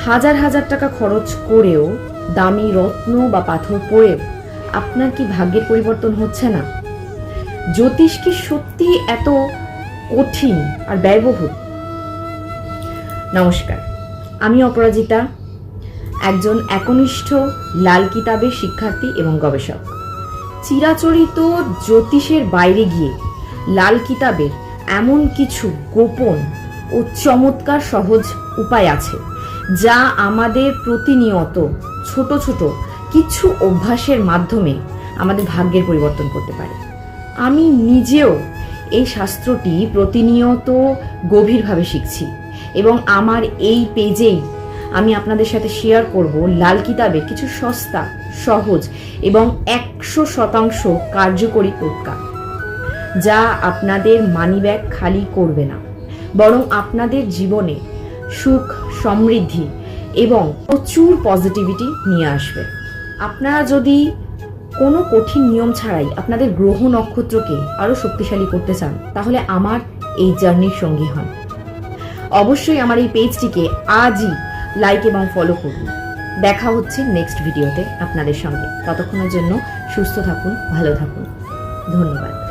হাজার হাজার টাকা খরচ করেও, দামি রত্ন বা পাথর পড়েও আপনার কি ভাগ্যের পরিবর্তন হচ্ছে না? জ্যোতিষ কি সত্যি এত কঠিন আর ব্যয়বহুল? নমস্কার, আমি অপরাজিতা, একজন একনিষ্ঠ লাল কিতাবের শিক্ষার্থী এবং গবেষক। চিরাচরিত জ্যোতিষের বাইরে গিয়ে লাল কিতাবের এমন কিছু গোপন ও চমৎকার সহজ উপায় আছে যা আমাদের প্রতিনিয়ত ছোট ছোট কিছু অভ্যাসের মাধ্যমে আমাদের ভাগ্যের পরিবর্তন করতে পারে। আমি নিজেও এই শাস্ত্রটি প্রতিনিয়ত গভীরভাবে শিখছি এবং আমার এই পেজেই আমি আপনাদের সাথে শেয়ার করব লাল কিতাবের কিছু সস্তা, সহজ এবং 100% কার্যকরী টোটকা, যা আপনাদের মানিব্যাগ খালি করবে না, বরং আপনাদের জীবনে সুখ, সমৃদ্ধি এবং প্রচুর পজিটিভিটি নিয়ে আসবে। আপনারা যদি কোনো কঠিন নিয়ম ছাড়াই আপনাদের গ্রহ নক্ষত্রকে আরও শক্তিশালী করতে চান, তাহলে আমার এই জার্নির সঙ্গী হন। অবশ্যই আমার এই পেজটিকে আজই লাইক এবং ফলো করুন। দেখা হচ্ছে নেক্সট ভিডিওতে আপনাদের সঙ্গে। ততক্ষণের জন্য সুস্থ থাকুন, ভালো থাকুন। ধন্যবাদ।